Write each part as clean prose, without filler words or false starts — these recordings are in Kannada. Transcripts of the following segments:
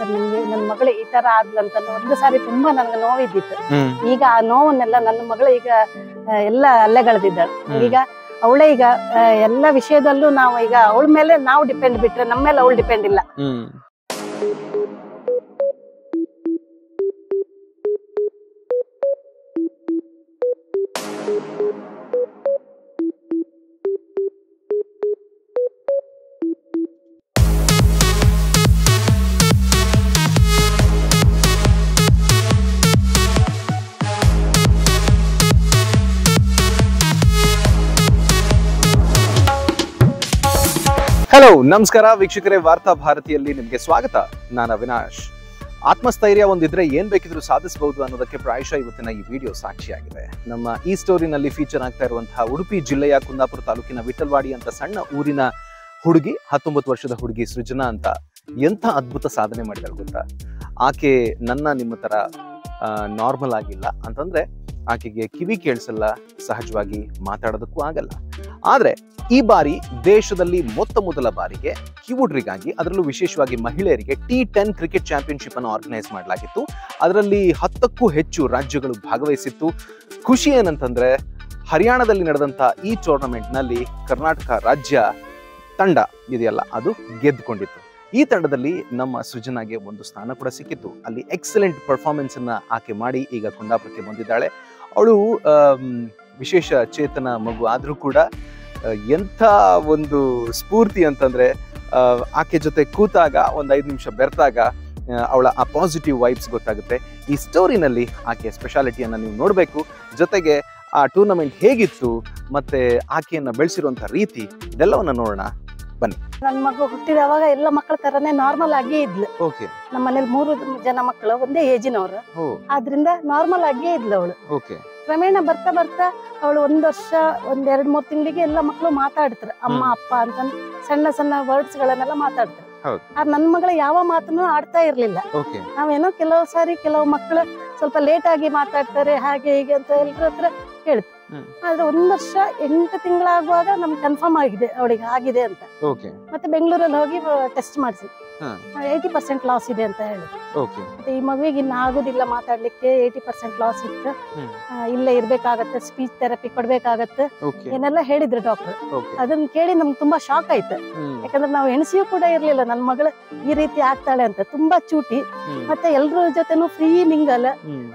ಸರ್ ನಿಮ್ಗೆ ನನ್ನ ಮಗಳು ಈ ತರ ಆದ್ಲಂತ ಒಂದು ಸಾರಿ ತುಂಬಾ ನನ್ಗೆ ನೋವಿದ್ದಿತ್ತು. ಈಗ ಆ ನೋವನ್ನೆಲ್ಲ ನನ್ನ ಮಗಳು ಈಗ ಎಲ್ಲ ಅಲ್ಲೆಗಳೆದಿದ್ದಾಳೆ. ಈಗ ಅವಳೇ ಈಗ ಎಲ್ಲ ವಿಷಯದಲ್ಲೂ ನಾವು ಈಗ ಅವಳ ಮೇಲೆ ನಾವು ಡಿಪೆಂಡ್ ಬಿಟ್ರೆ ನಮ್ಮ ಮೇಲೆ ಅವಳು ಡಿಪೆಂಡ್ ಇಲ್ಲ. ಹಲೋ ನಮಸ್ಕಾರ ವೀಕ್ಷಕರೇ, ವಾರ್ತಾ ಭಾರತಿಯಲ್ಲಿ ನಿಮಗೆ ಸ್ವಾಗತ. ನಾನು ಅವಿನಾಶ್. ಆತ್ಮಸ್ಥೈರ್ಯ ಒಂದಿದ್ರೆ ಏನ್ ಬೇಕಿದ್ರೂ ಸಾಧಿಸಬಹುದು ಅನ್ನೋದಕ್ಕೆ ಪ್ರಾಯಶಃ ಇವತ್ತಿನ ಈ ವಿಡಿಯೋ ಸಾಕ್ಷಿಯಾಗಿದೆ. ನಮ್ಮ ಈ ಸ್ಟೋರಿನಲ್ಲಿ ಫೀಚರ್ ಆಗ್ತಾ ಇರುವಂತಹ ಉಡುಪಿ ಜಿಲ್ಲೆಯ ಕುಂದಾಪುರ ತಾಲೂಕಿನ ವಿಠಲ್ವಾಡಿ ಅಂತ ಸಣ್ಣ ಊರಿನ ಹುಡುಗಿ, 19 ವರ್ಷದ ಹುಡುಗಿ ಸೃಜನಾ ಅಂತ ಎಂಥ ಅದ್ಭುತ ಸಾಧನೆ ಮಾಡಿದಾಳೆ ಗೊತ್ತಾ? ಆಕೆ ನಿಮ್ಮ ತರ ನಾರ್ಮಲ್ ಆಗಿಲ್ಲ ಅಂತಂದ್ರೆ ಆಕೆಗೆ ಕಿವಿ ಕೇಳಿಸಲ್ಲ, ಸಹಜವಾಗಿ ಮಾತಾಡೋದಕ್ಕೂ ಆಗಲ್ಲ. ಆದ್ರೆ ಈ ಬಾರಿ ದೇಶದಲ್ಲಿ ಮೊದಲ ಬಾರಿಗೆ ಕಿವುಡ್ರಿಗಾಗಿ, ಅದರಲ್ಲೂ ವಿಶೇಷವಾಗಿ ಮಹಿಳೆಯರಿಗೆ T10 ಕ್ರಿಕೆಟ್ ಚಾಂಪಿಯನ್ಶಿಪ್ ಅನ್ನು ಆರ್ಗನೈಸ್ ಮಾಡಲಾಗಿತ್ತು. ಅದರಲ್ಲಿ 10ಕ್ಕೂ ಹೆಚ್ಚು ರಾಜ್ಯಗಳು ಭಾಗವಹಿಸಿತ್ತು. ಖುಷಿ ಏನಂತಂದ್ರೆ ಹರಿಯಾಣದಲ್ಲಿ ನಡೆದಂತ ಈ ಟೂರ್ನಮೆಂಟ್ ನಲ್ಲಿ ಕರ್ನಾಟಕ ರಾಜ್ಯ ತಂಡ ಇದೆಯಲ್ಲ ಅದು ಗೆದ್ದುಕೊಂಡಿತ್ತು. ಈ ತಂಡದಲ್ಲಿ ನಮ್ಮ ಸೃಜನಾಗೆ ಒಂದು ಸ್ಥಾನ ಕೂಡ ಸಿಕ್ಕಿತ್ತು. ಅಲ್ಲಿ ಎಕ್ಸಲೆಂಟ್ ಪರ್ಫಾರ್ಮೆನ್ಸ್ ಅನ್ನ ಆಕೆ ಮಾಡಿ ಈಗ ಕುಂದಾಪುರಕ್ಕೆ ಬಂದಿದ್ದಾಳೆ. ಅವಳು ವಿಶೇಷ ಚೇತನ ಮಗು ಆದ್ರೂ ಕೂಡ ಎಂಥ ಒಂದು ಸ್ಫೂರ್ತಿ ಅಂತಂದ್ರೆ ಆಕೆ ಜೊತೆ ಕೂತಾಗ ಒಂದು 5 ನಿಮಿಷ ಬೆರೆತಾಗ ಅವಳ ಆ ಪಾಸಿಟಿವ್ ವೈಬ್ಸ್ ಗೊತ್ತಾಗುತ್ತೆ. ಈ ಸ್ಟೋರಿನಲ್ಲಿ ಆಕೆಯ ಸ್ಪೆಷಾಲಿಟಿಯನ್ನ ನೀವು ನೋಡಬೇಕು. ಜೊತೆಗೆ ಆ ಟೂರ್ನಮೆಂಟ್ ಹೇಗಿತ್ತು ಮತ್ತೆ ಆಕೆಯನ್ನ ಬೆಳೆಸಿರುವಂತ ರೀತಿ ಇದೆಲ್ಲವನ್ನ ನೋಡೋಣ ಬನ್ನಿ. ನನ್ನ ಮಗು ಹುಟ್ಟಿದವಾಗ ಎಲ್ಲ ಮಕ್ಕಳ ತರನೇ ನಾರ್ಮಲ್ ಆಗಿ ಇದ್ಲು. ನಮ್ಮ ಮನೇಲಿ 3 ಜನ ಮಕ್ಕಳು ಒಂದೇ ಏಜಿನವ್ರು, ಆದ್ರಿಂದ ನಾರ್ಮಲ್ ಆಗೇ ಇದ್ಲು ಅವಳು. ಕ್ರಮೇಣ ಬರ್ತಾ ಬರ್ತಾ ಅವಳು 1 ವರ್ಷ 1-2-3 ತಿಂಗಳಿಗೆ ಎಲ್ಲ ಮಕ್ಕಳು ಮಾತಾಡ್ತಾರೆ, ಅಮ್ಮ ಅಪ್ಪ ಅಂತ ಸಣ್ಣ ಸಣ್ಣ ವರ್ಡ್ಸ್ ಗಳನ್ನೆಲ್ಲ ಮಾತಾಡ್ತಾರೆ. ನನ್ ಮಗಳು ಯಾವ ಮಾತನ್ನು ಆಡ್ತಾ ಇರ್ಲಿಲ್ಲ. ನಾವೇನೋ ಕೆಲವು ಸಾರಿ ಕೆಲವು ಮಕ್ಕಳು ಸ್ವಲ್ಪ ಲೇಟ್ ಆಗಿ ಮಾತಾಡ್ತಾರೆ ಹಾಗೆ ಹೀಗೆ ಅಂತ ಎಲ್ಲರ ಹತ್ರ ಹೇಳ್ತೀವಿ. ಆದ್ರೆ 1 ವರ್ಷ 8 ತಿಂಗಳಾಗುವಾಗ ನಮ್ಗೆ ಕನ್ಫರ್ಮ್ ಆಗಿದೆ ಅವಳಿಗೆ ಆಗಿದೆ ಅಂತ. ಮತ್ತೆ ಬೆಂಗಳೂರಲ್ಲಿ ಹೋಗಿ ಟೆಸ್ಟ್ ಮಾಡಿಸಿ 80% ಲಾಸ್ ಇದೆ ಅಂತ ಹೇಳಿದ್ರು. ಮತ್ತೆ ಈ ಮಗುವಿಗೆ ಇನ್ನು ಆಗುದಿಲ್ಲ ಮಾತಾಡ್ಲಿಕ್ಕೆ, 80% ಲಾಸ್ ಇತ್ತು, ಇಲ್ಲೇ ಇರ್ಬೇಕಾಗತ್ತೆ, ಸ್ಪೀಚ್ ಥೆರಪಿ ಕೊಡ್ಬೇಕಾಗತ್ತೆ ಏನೆಲ್ಲ ಹೇಳಿದ್ರು ಡಾಕ್ಟರ್. ಅದನ್ನ ಕೇಳಿ ನಮ್ಗೆ ತುಂಬಾ ಶಾಕ್ ಆಯ್ತು. ಯಾಕಂದ್ರೆ ನಾವು ಎಣಿಸಿಯೂ ಕೂಡ ಇರ್ಲಿಲ್ಲ ನನ್ನ ಮಗಳು ಈ ರೀತಿ ಆಗ್ತಾಳೆ ಅಂತ. ತುಂಬಾ ಚೂಟಿ, ಮತ್ತೆ ಎಲ್ರ ಜೊತೆನೂ ಫ್ರೀ ಮಿಂಗಲ್,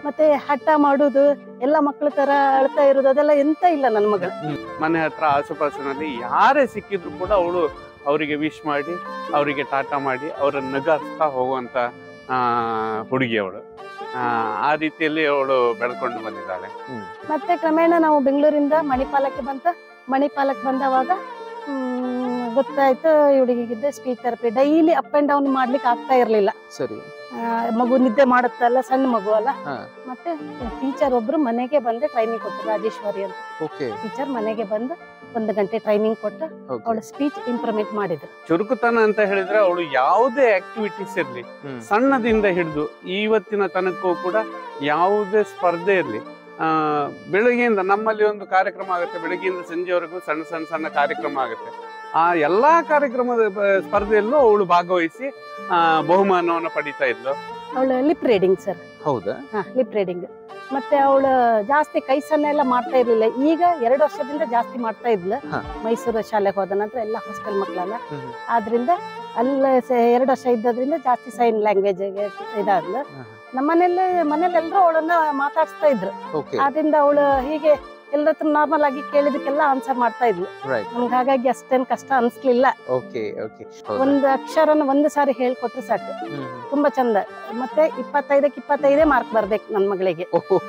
ಮತ್ತೆ ಹಠ ಮಾಡುದು, ಎಲ್ಲ ಮಕ್ಕಳ ತರ ಅಳ್ತಾ ಇರೋದು ಅದೆಲ್ಲ ಎಂತ ಇಲ್ಲ ನನ್ನ ಮಗಳು. ಮನೆ ಹತ್ರ ಆಸುಪಾಸಿನಲ್ಲಿ ಯಾರೇ ಸಿಕ್ಕಿದ್ರು ಕೂಡ ಅವಳು ಅವರಿಗೆ ವಿಶ್ ಮಾಡಿ, ಅವರಿಗೆ ಟಾಟಾ ಮಾಡಿ, ಅವರನ್ನು ನಗಾರಿಸ್ತಾ ಹೋಗುವಂತ ಹುಡುಗಿ ಅವಳು. ಆ ರೀತಿಯಲ್ಲಿ ಅವಳು ಬೆಳ್ಕೊಂಡು ಬಂದಿದ್ದಾಳೆ. ಮತ್ತೆ ಕ್ರಮೇಣ ನಾವು ಬೆಂಗಳೂರಿಂದ ಮಣಿಪಾಲಕ್ಕೆ ಬಂದವಾಗ ಗೊತ್ತಾಯ್ತು ಇವಳಿಗಿದ್ದೆ speech therapy. Daily up and down ಮಾಡ್ಲಿಕ್ಕೆ ಆಗ್ತಾ ಇರ್ಲಿಲ್ಲ. ಸರಿ, ಮಗು ನಿದ್ದೆ ಮಾಡುತ್ತಲ್ಲ, ಸಣ್ಣ ಮಗು ಅಲ್ಲ. ಮತ್ತೆ ಟೀಚರ್ ಒಬ್ರು ಮನೆಗೆ ಬಂದು ಟ್ರೈನಿಂಗ್ ಕೊಟ್ಟರು, ರಾಜೇಶ್ವರಿ ಅಂತ ಟೀಚರ್ ಮನೆಗೆ ಬಂದು 1 ಗಂಟೆ ಟ್ರೈನಿಂಗ್ ಕೊಟ್ಟು ಅವಳು ಸ್ಪೀಚ್ ಇಂಪ್ರೂವ್ಮೆಂಟ್ ಮಾಡಿದ್ರು. ಚುರುಕುತನ ಅಂತ ಹೇಳಿದ್ರೆ ಅವಳು ಯಾವುದೇ ಆಕ್ಟಿವಿಟೀಸ್ ಇರ್ಲಿ, ಸಣ್ಣದಿಂದ ಹಿಡಿದು ಇವತ್ತಿನ ತನಕೂ ಕೂಡ ಯಾವುದೇ ಸ್ಪರ್ಧೆ ಇರ್ಲಿ, ಬೆಳಗ್ಗೆಯಿಂದ ನಮ್ಮಲ್ಲಿ ಒಂದು ಕಾರ್ಯಕ್ರಮ ಆಗುತ್ತೆ, ಬೆಳಗ್ಗೆಯಿಂದ ಸಂಜೆವರೆಗೂ ಸಣ್ಣ ಕಾರ್ಯಕ್ರಮ ಆಗುತ್ತೆ. ಆ ಎಲ್ಲಾ ಕಾರ್ಯಕ್ರಮದ ಸ್ಪರ್ಧೆಯಲ್ಲೂ ಅವಳು ಭಾಗವಹಿಸಿ ಬಹುಮಾನವನ್ನು ಪಡಿತಾ ಇದ್ಲು. ಅವಳು ಲಿಪ್ ರೀಡಿಂಗ್ ಸರ್. ಹೌದಾ? Lip reading. ಮತ್ತೆ ಅವಳು ಜಾಸ್ತಿ ಕೈ ಸಣ್ಣ ಎಲ್ಲ ಮಾಡ್ತಾ ಇರ್ಲಿಲ್ಲ. ಈಗ 2 ವರ್ಷದಿಂದ ಜಾಸ್ತಿ ಮಾಡ್ತಾ ಇದ್ಲು. ಮೈಸೂರು ಶಾಲೆಗೆ ಹೋದ ನಂತರ ಎಲ್ಲ ಹಾಸ್ಟೆಲ್ ಮಕ್ಕಳಲ್ಲ, ಆದ್ರಿಂದ ಅಲ್ಲ 2 ವರ್ಷ ಇದ್ದದ್ರಿಂದ ಜಾಸ್ತಿ ಸೈನ್ ಲ್ಯಾಂಗ್ವೇಜ್ ಇದಾದ್ಲು. ನಮ್ಮ ಮನೇಲಿ ಎಲ್ರು ಅವಳನ್ನ ಮಾತಾಡ್ಸ್ತಾ ಇದ್ರು. ಆದ್ರಿಂದ ಅವಳು ಹೀಗೆ ಎಲ್ಲರ ಹತ್ರ ನಾರ್ಮಲ್ ಆಗಿ ಕೇಳಿದಕ್ಕೆಲ್ಲ ಆನ್ಸರ್ ಮಾಡ್ತಾ ಇದ್ಲು. ನಮ್ಗೆ ಹಾಗಾಗಿ ಅಷ್ಟೇನ್ ಕಷ್ಟ ಅನ್ಸ್ಲಿಲ್ಲ. ಒಂದು ಅಕ್ಷರನ 1 ಸಾರಿ ಹೇಳ್ಕೊಟ್ರೆ ಸಾಕು, ತುಂಬಾ ಚಂದ. ಮತ್ತೆ 25ಕ್ಕೆ 25 ಮಾರ್ಕ್ ಬರ್ಬೇಕು ನನ್ ಮಗಳಿಗೆ.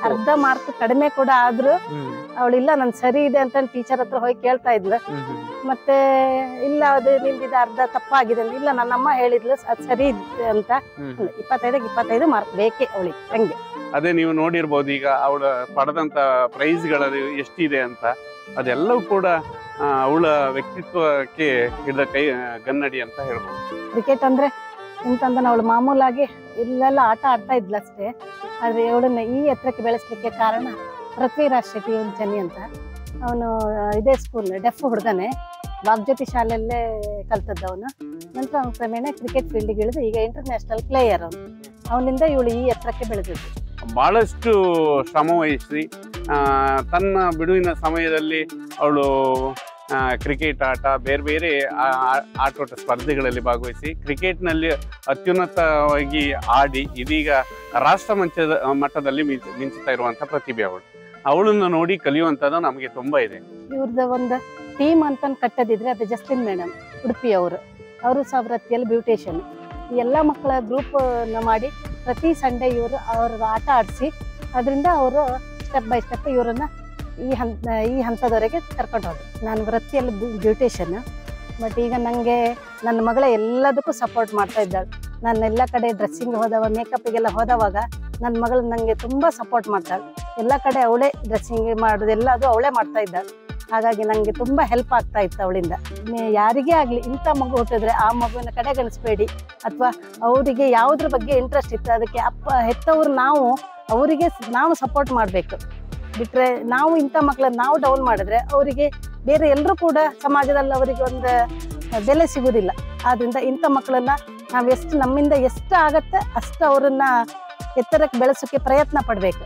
ಅರ್ಧ ಮಾರ್ಕ್ ಕಡಿಮೆ ಕೂಡ ಆದ್ರೂ ಅವಳಿಲ್ಲ ನನ್ ಸರಿ ಇದೆ ಅಂತ ಟೀಚರ್ ಹತ್ರ ಹೋಗಿ ಕೇಳ್ತಾ ಇದ್ಲು. ಮತ್ತೆ ಇಲ್ಲ ಅದು ನಿಂದಿದೆ ಅರ್ಧ ತಪ್ಪಾಗಿದೆ ಅಂತ. ಇಲ್ಲ ನನ್ನಮ್ಮ ಹೇಳಿದ್ಲು ಅದ್ ಸರಿ ಇದೆ ಅಂತ. 25ಕ್ಕೆ 25 ಮಾರ್ಕ್ ಬೇಕೇ ಅವಳಿಗೆ. ಹಂಗೆ ಅದೇ ನೀವು ನೋಡಿರ್ಬೋದು ಈಗ ಅವಳ ಪಡೆದಂತ ಪ್ರೈಸ್ಗಳಲ್ಲಿ ಎಷ್ಟಿದೆ ಅಂತ. ಅದೆಲ್ಲವೂ ಕೂಡ ಅವಳ ವ್ಯಕ್ತಿತ್ವಕ್ಕೆ ಹಿಡಿದ ಗನ್ನಡಿ ಅಂತ ಹೇಳ್ಬೋದು. ಕ್ರಿಕೆಟ್ ಅಂದ್ರೆ ಎಂತಂದ್ರೆ ಅವಳು ಮಾಮೂಲಾಗಿ ಇಲ್ಲೆಲ್ಲ ಆಟ ಆಡ್ತಾ ಇದ್ಲಷ್ಟೇ. ಆದ್ರೆ ಅವಳನ್ನ ಈ ಎತ್ತರಕ್ಕೆ ಬೆಳೆಸ್ಲಿಕ್ಕೆ ಕಾರಣ ಪೃಥ್ವಿರಾಜ್ ಶೆಟ್ಟಿ ಉಂಚನಿ ಅಂತ. ಅವನು ಇದೇ ಸ್ಕೂಲ್ ಡೆಫ್ ಹುಡುಗನೇ. ವಾಗ್ಜ್ಯೋತಿ ಶಾಲೆಯಲ್ಲೇ ಕಲ್ತದ್ದು ಅವನು. ನಂತರ ಅವ್ನು ಕ್ರಮೇಣ ಕ್ರಿಕೆಟ್ ಫೀಲ್ಡ್ಗೆ ಇಳಿದು ಈಗ ಇಂಟರ್ನ್ಯಾಷನಲ್ ಪ್ಲೇಯರ್ ಅವನು. ಅವನಿಂದ ಇವಳು ಈ ಎತ್ತರಕ್ಕೆ ಬೆಳೆದದ್ದು. ಬಹಳಷ್ಟು ಶ್ರಮ ವಹಿಸಿ ತನ್ನ ಬಿಡುವಿನ ಸಮಯದಲ್ಲಿ ಅವಳು ಕ್ರಿಕೆಟ್ ಆಟ, ಬೇರೆ ಬೇರೆ ಆಟೋಟ ಸ್ಪರ್ಧೆಗಳಲ್ಲಿ ಭಾಗವಹಿಸಿ ಕ್ರಿಕೆಟ್ನಲ್ಲಿ ಅತ್ಯುನ್ನತವಾಗಿ ಆಡಿ ಇದೀಗ ರಾಷ್ಟ್ರ ಮಟ್ಟದಲ್ಲಿ ಮಿಂಚುತ್ತಾ ಇರುವಂತ ಪ್ರತಿಭೆ ಅವಳನ್ನು ನೋಡಿ ಕಲಿಯುವಂಥದ್ದು ನಮಗೆ ತುಂಬಾ ಇದೆ. ಇವ್ರದ್ದು ಒಂದು ಟೀಮ್ ಅಂತ ಕಟ್ಟದಿದ್ರೆ ಅದು ಜಸ್ಟಿನ್ ಮೇಡಮ್ ಉಡುಪಿ ಅವರು ಸಹ ವೃತ್ತಿಯಲ್ಲಿ ಬ್ಯೂಟಿಷಿಯನ್. ಈ ಎಲ್ಲ ಮಕ್ಕಳ ಗ್ರೂಪ್ ಮಾಡಿ ಪ್ರತಿ ಸಂಡೇ ಇವರು ಅವ್ರ ಆಟ ಆಡಿಸಿ ಅದರಿಂದ ಅವರು ಸ್ಟೆಪ್ ಬೈ ಸ್ಟೆಪ್ ಇವರನ್ನ ಈ ಹಂತದವರೆಗೆ ಕರ್ಕೊಂಡು ಹೋದ್ರು. ನಾನು ವೃತ್ತಿಯಲ್ಲಿ ಬ್ಯೂಟಿಷಿಯನ್, ಬಟ್ ಈಗ ನನಗೆ ನನ್ನ ಮಗಳ ಎಲ್ಲದಕ್ಕೂ ಸಪೋರ್ಟ್ ಮಾಡ್ತಾ ಇದ್ದಾಳೆ. ನಾನು ಎಲ್ಲ ಕಡೆ ಡ್ರೆಸ್ಸಿಂಗ್ ಹೋದವ, ಮೇಕಪ್ಗೆಲ್ಲ ಹೋದವಾಗ ನನ್ನ ಮಗಳು ನನಗೆ ತುಂಬ ಸಪೋರ್ಟ್ ಮಾಡ್ತಾಳೆ. ಎಲ್ಲ ಕಡೆ ಅವಳೇ ಡ್ರೆಸ್ಸಿಂಗ್ ಮಾಡೋದೆಲ್ಲ ಅದು ಅವಳೇ ಮಾಡ್ತಾ ಇದ್ದಾಳೆ. ಹಾಗಾಗಿ ನನಗೆ ತುಂಬ ಹೆಲ್ಪ್ ಆಗ್ತಾ ಇತ್ತು ಅವಳಿಂದ. ಯಾರಿಗೇ ಆಗಲಿ ಇಂಥ ಮಗು ಹುಟ್ಟಿದ್ರೆ ಆ ಮಗುವಿನ ಕಡೆಗಣಿಸ್ಬೇಡಿ, ಅಥವಾ ಅವರಿಗೆ ಯಾವುದ್ರ ಬಗ್ಗೆ ಇಂಟ್ರೆಸ್ಟ್ ಇತ್ತು ಅದಕ್ಕೆ ಹೆತ್ತವ್ರು ಅವರಿಗೆ ನಾವು ಸಪೋರ್ಟ್ ಮಾಡಬೇಕು. ಬಿಟ್ಟರೆ ನಾವು ಇಂಥ ಮಕ್ಕಳನ್ನ ನಾವು ಡೌನ್ ಮಾಡಿದ್ರೆ ಅವರಿಗೆ ಬೇರೆ ಎಲ್ಲರೂ ಕೂಡ ಸಮಾಜದಲ್ಲಿ ಅವರಿಗೆ ಒಂದು ಬೆಲೆ ಸಿಗೋದಿಲ್ಲ. ಆದ್ದರಿಂದ ಇಂಥ ಮಕ್ಕಳನ್ನ ನಮ್ಮಿಂದ ಎಷ್ಟು ಆಗತ್ತೆ ಅಷ್ಟು ಅವರನ್ನ ಎತ್ತರಕ್ಕೆ ಬೆಳೆಸೋಕ್ಕೆ ಪ್ರಯತ್ನ ಪಡಬೇಕು.